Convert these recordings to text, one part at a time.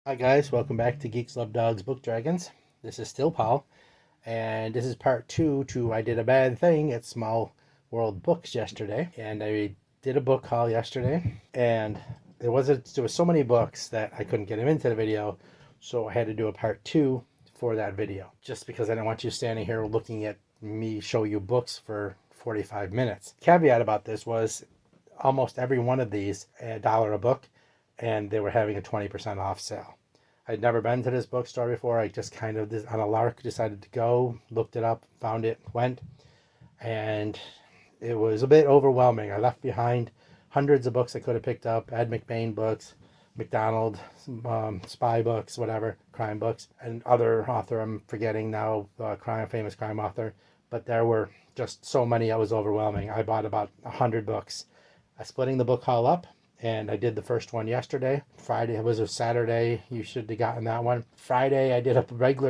Hi guys, welcome back to Geeks Love Dogs Book Dragons. This is still Paul, and this is part two to I Did a Bad Thing at Small World Books yesterday. And I did a book haul yesterday, and there was so many books that I couldn't get them into the video, so I had to do a part two for that video. Just because I didn't want you standing here looking at me show you books for 45 minutes. Caveat about this was almost every one of these $1 a book, and they were having a 20% off sale. I'd never been to this bookstore before. I just kind of, on a lark, decided to go, looked it up, found it, went, and it was a bit overwhelming. I left behind hundreds of books I could have picked up, Ed McBain books, McDonald, spy books, whatever, crime books, and other author I'm forgetting now, famous crime author. But there were just so many, it was overwhelming. I bought about 100 books. Splitting the book haul up, and I did the first one yesterday. Friday, it was a Saturday, you should have gotten that one. Friday I did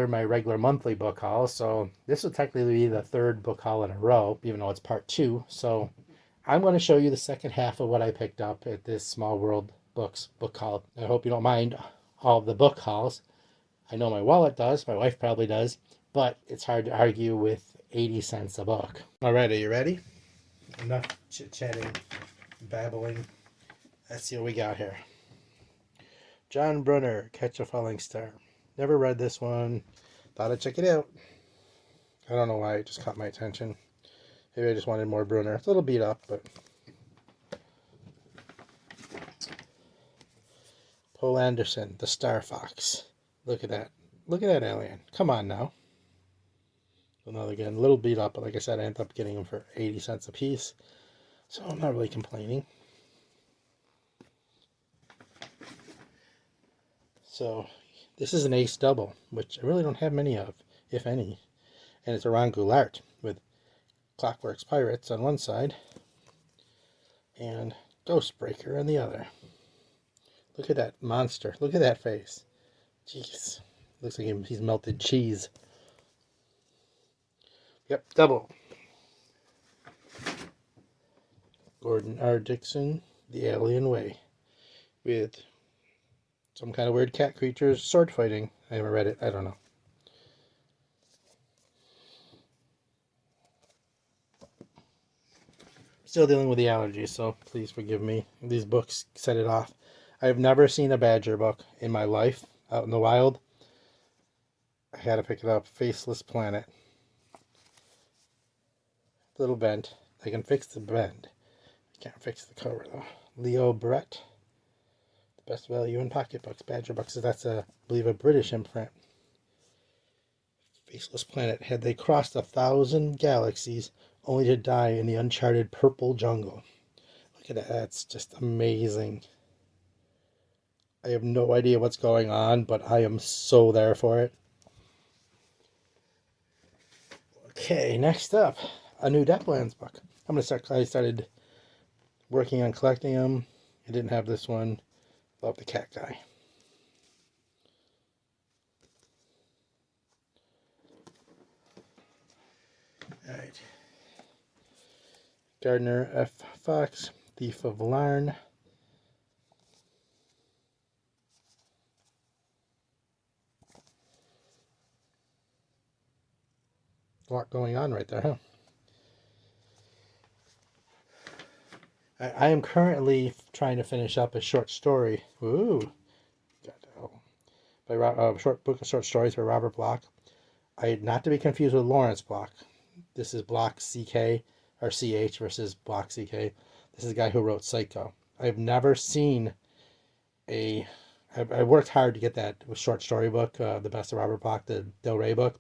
my regular monthly book haul, so this will technically be the third book haul in a row, even though it's part two. So I'm going to show you the second half of what I picked up at this Small World Books book haul. I hope you don't mind all of the book hauls. I know my wallet does, my wife probably does, but it's hard to argue with 80 cents a book. All right, are you ready? Enough chit-chatting, babbling. Let's see what we got here. John Brunner, Catch a Falling Star. Never read this one. Thought I'd check it out. I don't know why it just caught my attention. Maybe I just wanted more Brunner. It's a little beat up, but... Poe Anderson, The Star Fox. Look at that. Look at that alien. Come on now. Another again, a little beat up, but like I said, I ended up getting them for 80 cents a piece. So I'm not really complaining. So this is an ace double, which I really don't have many of, if any. And it's a Ron Goulart with Clockwork's Pirates on one side and Ghostbreaker on the other. Look at that monster. Look at that face. Jeez. Looks like he's melted cheese. Yep, double. Gordon R. Dixon, The Alien Way, with some kind of weird cat creatures, sword fighting. I haven't read it. I don't know. Still dealing with the allergies, so please forgive me. These books set it off. I've never seen a badger book in my life out in the wild. I had to pick it up. Faceless Planet. Little bent. I can fix the bend. I can't fix the cover though. Leo Brett. Best value in pocketbooks. Badger books. That's I believe a British imprint. Faceless Planet. Had they crossed 1,000 galaxies only to die in the uncharted purple jungle. Look at that. That's just amazing. I have no idea what's going on, but I am so there for it. Okay, next up, a new Deathlands book. I started working on collecting them. I didn't have this one. Love the cat guy. Alright. Gardner F. Fox, Thief of Larn. A lot going on right there, huh? I am currently trying to finish up a short story. Ooh. By short book of short stories by Robert Bloch. Not to be confused with Lawrence Bloch. This is Bloch CK or CH versus Bloch CK. This is the guy who wrote Psycho. I've never seen I worked hard to get that short story book, The Best of Robert Bloch, the Del Rey book,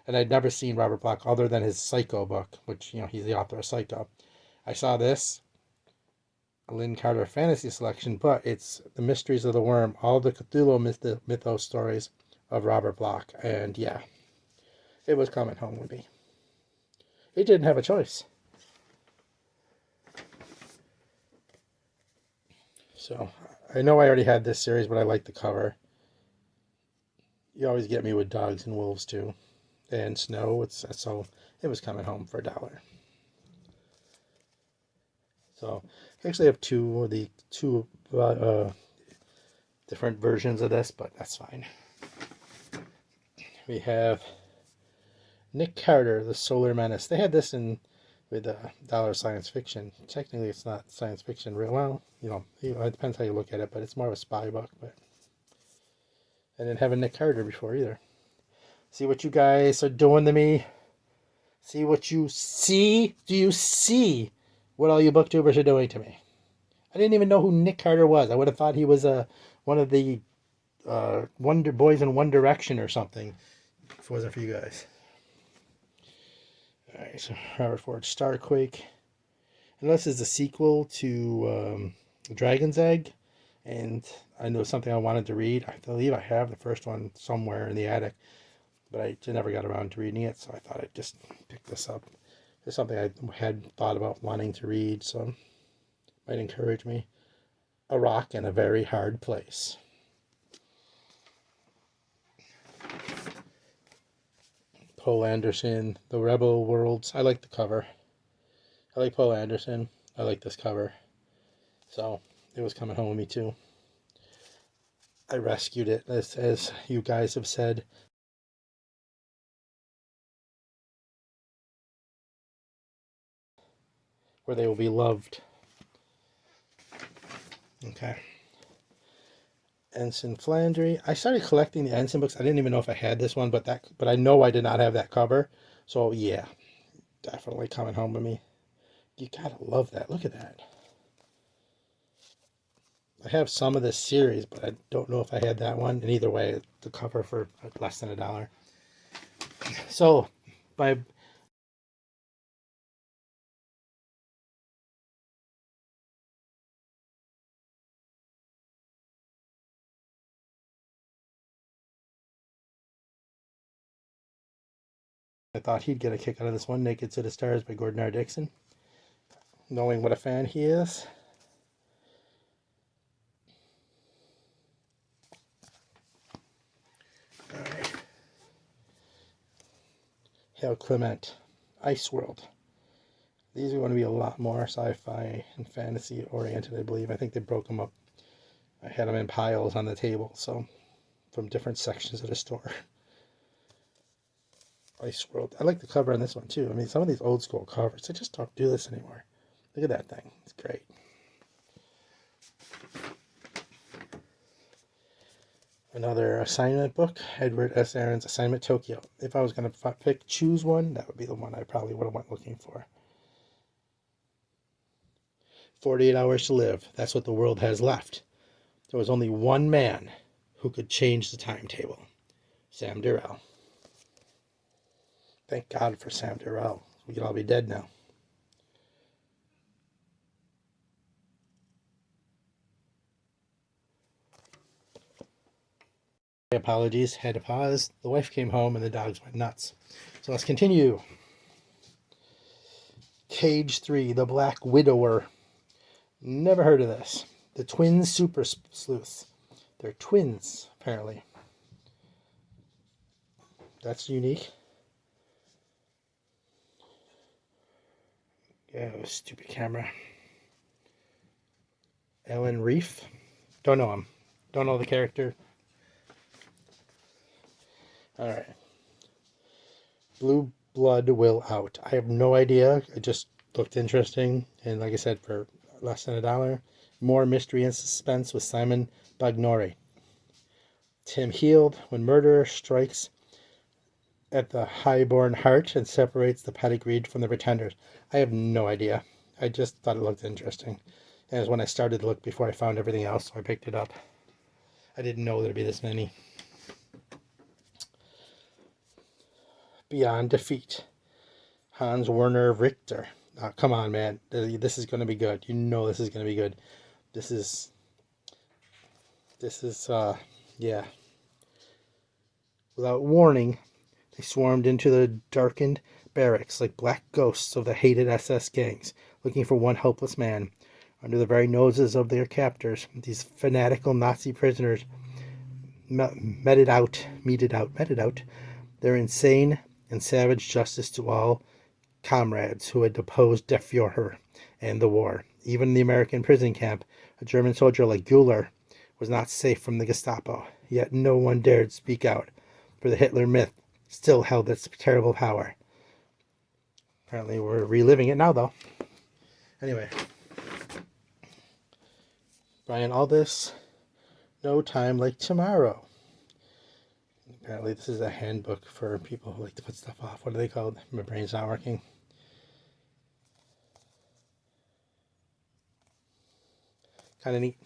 and I'd never seen Robert Bloch other than his Psycho book, which, he's the author of Psycho. I saw this, a Lynn Carter fantasy selection, but it's The Mysteries of the Worm, all the Cthulhu mythos stories of Robert Bloch, and yeah, it was coming home with me. It didn't have a choice. So, I know I already had this series, but I like the cover. You always get me with dogs and wolves too, and snow. So it was coming home for $1. So I actually have two different versions of this, but that's fine. We have Nick Carter, The Solar Menace. They had this in with dollar science fiction. Technically, it's not science fiction. Real well, it depends how you look at it, but it's more of a spy book. But I didn't have a Nick Carter before either. See what you guys are doing to me? See what you see? Do you see what all you booktubers are doing to me? I didn't even know who Nick Carter was. I would have thought he was one of the Wonder Boys in One Direction or something. If it wasn't for you guys. All right, so Robert Ford, Starquake. And this is a sequel to Dragon's Egg. And I know something I wanted to read. I believe I have the first one somewhere in the attic. But I never got around to reading it, so I thought I'd just pick this up. It's something I had thought about wanting to read, so it might encourage me. A Rock in a Very Hard Place. Poe Anderson, The Rebel Worlds. I like the cover. I like Poe Anderson. I like this cover. So it was coming home with me too. I rescued it, as you guys have said. Where they will be loved. Okay. Ensign Flandry. I started collecting the Ensign books. I didn't even know if I had this one, but I know I did not have that cover. So yeah, definitely coming home with me. You gotta love that. Look at that. I have some of this series, but I don't know if I had that one. And either way, the cover for less than $1. So, I thought he'd get a kick out of this one, Naked to the Stars by Gordon R. Dixon. Knowing what a fan he is. All right. Hale Clement, Ice World. These are going to be a lot more sci-fi and fantasy oriented, I believe. I think they broke them up. I had them in piles on the table, so from different sections of the store. Ice World. I like the cover on this one too. I mean, some of these old school covers, they just don't do this anymore. Look at that thing. It's great. Another assignment book, Edward S. Aaron's Assignment Tokyo. If I was going to choose one, that would be the one I probably would have went looking for. 48 Hours to Live. That's what the world has left. There was only one man who could change the timetable. Sam Durrell. Thank God for Sam Durrell. We could all be dead now. Apologies, had to pause. The wife came home and the dogs went nuts. So let's continue. Cage 3, The Black Widower. Never heard of this. The Twin Super Sleuths. They're twins, apparently. That's unique. Yeah, stupid camera. Ellen Reef. Don't know him. Don't know the character. Alright. Blue Blood Will Out. I have no idea. It just looked interesting. And like I said, for less than $1. More mystery and suspense with Simon Bagnori. Tim Heald. When murder strikes at the highborn heart and separates the pedigreed from the pretenders. I have no idea. I just thought it looked interesting. And it was when I started to look before I found everything else, so I picked it up. I didn't know there'd be this many. Beyond Defeat. Hans Werner Richter. Oh, come on, man. This is going to be good. You know this is going to be good. This is, yeah. Without warning, they swarmed into the darkened barracks like black ghosts of the hated SS gangs, looking for one helpless man. Under the very noses of their captors, these fanatical Nazi prisoners meted out their insane and savage justice to all comrades who had deposed Der Fuhrer and the war. Even in the American prison camp, a German soldier like Guller was not safe from the Gestapo, yet no one dared speak out, for the Hitler myth still held its terrible power. Apparently we're reliving it now, though. Anyway. Brian Aldiss, No Time Like Tomorrow. Apparently this is a handbook for people who like to put stuff off. What are they called? My brain's not working. Kind of neat.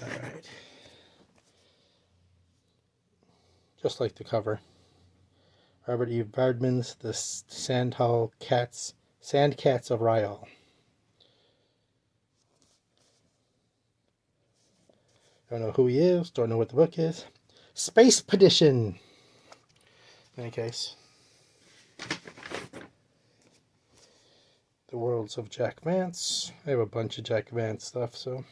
Alright. Just like the cover. Robert E. Bardman's The Sand Cats of Ryall. Don't know who he is, don't know what the book is. Space Petition! In any case. The Worlds of Jack Vance. I have a bunch of Jack Vance stuff, so.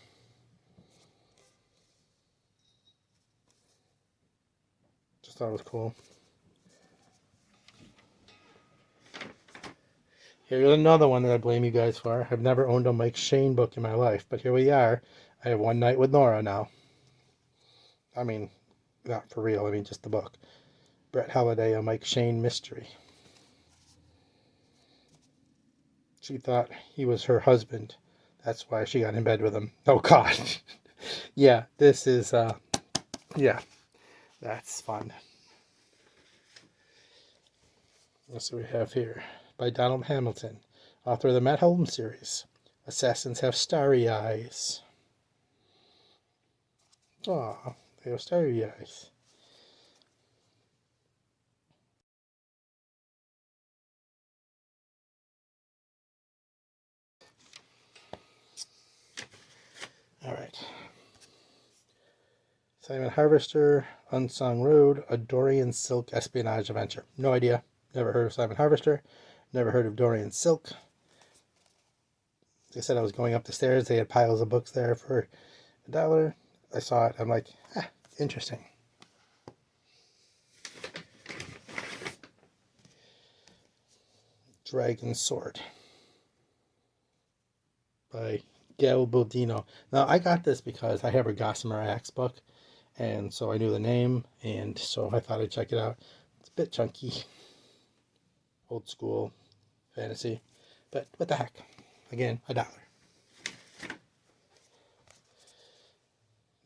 Just thought it was cool. Here's another one that I blame you guys for. I've never owned a Mike Shane book in my life, but here we are. I have One Night with Nora now. I mean, not for real, I mean just the book. Brett Halliday, a Mike Shane mystery. She thought he was her husband. That's why she got in bed with him. Oh, God. Yeah, this is, yeah, that's fun. Let's see what we have here. By Donald Hamilton, author of the Matt Holmes series. Assassins have starry eyes. Aw, they have starry eyes. All right. Simon Harvester, Unsung Road, a Dorian Silk espionage adventure. No idea. Never heard of Simon Harvester. Never heard of Dorian Silk. They said I was going up the stairs. They had piles of books there for $1. I saw it. I'm like, interesting. Dragon Sword by Gail Bodino. Now, I got this because I have a Gossamer Axe book, and so I knew the name, and so I thought I'd check it out. It's a bit chunky. Old school fantasy. But what the heck? Again, $1.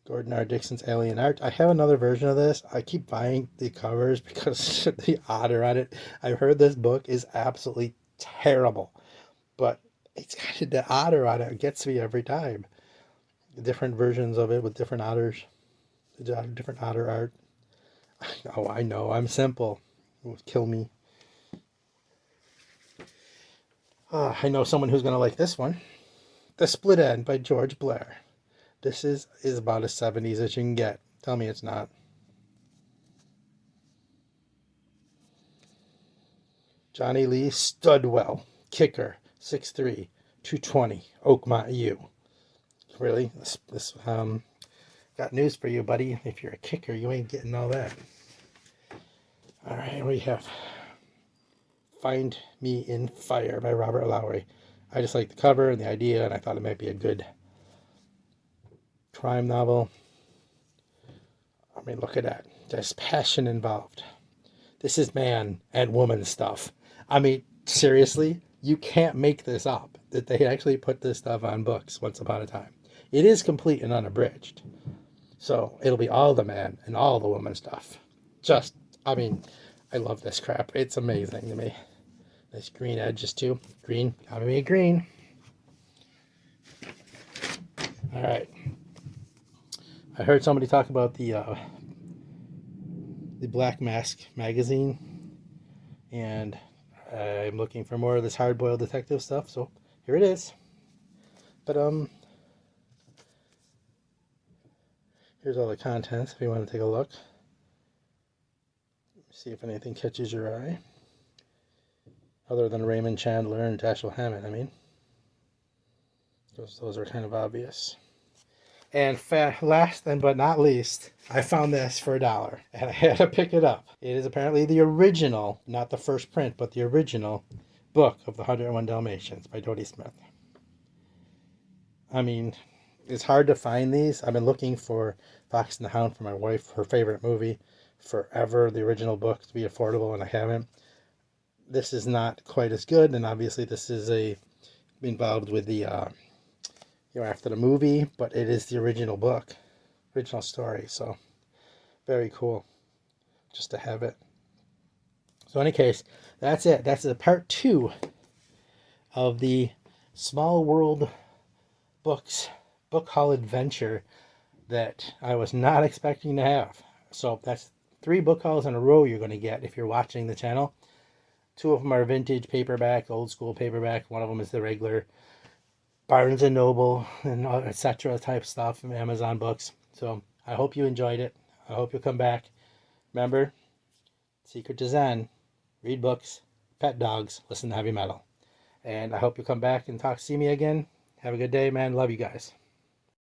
Gordon R. Dixon's Alien Art. I have another version of this. I keep buying the covers because the otter on it. I've heard this book is absolutely terrible, but it's got the otter on it. It gets me every time. The different versions of it with different otters, different otter art. Oh, I know. I'm simple. It would kill me. I know someone who's going to like this one. The Split End by George Blair. This is about as 70s as you can get. Tell me it's not. Johnny Lee Studwell, kicker, 6'3", 220, Oakmont U. Really? This got news for you, buddy. If you're a kicker, you ain't getting all that. All right, we have Find Me in Fire by Robert Lowry. I just like the cover and the idea, and I thought it might be a good crime novel. I mean, look at that. There's passion involved. This is man and woman stuff. I mean, seriously, you can't make this up. That they actually put this stuff on books once upon a time. It is complete and unabridged. So it'll be all the man and all the woman stuff. I mean, I love this crap. It's amazing to me. Nice green edges too. Green, gotta be green. All right. I heard somebody talk about the Black Mask magazine, and I'm looking for more of this hard-boiled detective stuff, so here it is. But here's all the contents if you want to take a look. See if anything catches your eye, other than Raymond Chandler and Dashiell Hammett. I mean, those are kind of obvious. And last but not least, I found this for $1, and I had to pick it up. It is apparently the original, not the first print, but the original book of the 101 Dalmatians by Dodie Smith. I mean, It's hard to find these. I've been looking for Fox and the Hound for my wife, her favorite movie, forever, the original book, to be affordable, and I haven't. This is not quite as good, and obviously this is involved with the after the movie, but it is the original book, original story. So very cool, just to have it. So in any case, that's it. That's the part 2 of the Small World Books book haul adventure that I was not expecting to have. So that's 3 book hauls in a row you're going to get if you're watching the channel. 2 of them are vintage paperback, old school paperback. One of them is the regular Barnes and Noble and etc. type stuff from Amazon books. So I hope you enjoyed it. I hope you'll come back. Remember, secret to Zen: read books, pet dogs, listen to heavy metal. And I hope you'll come back and see me again. Have a good day, man. Love you guys.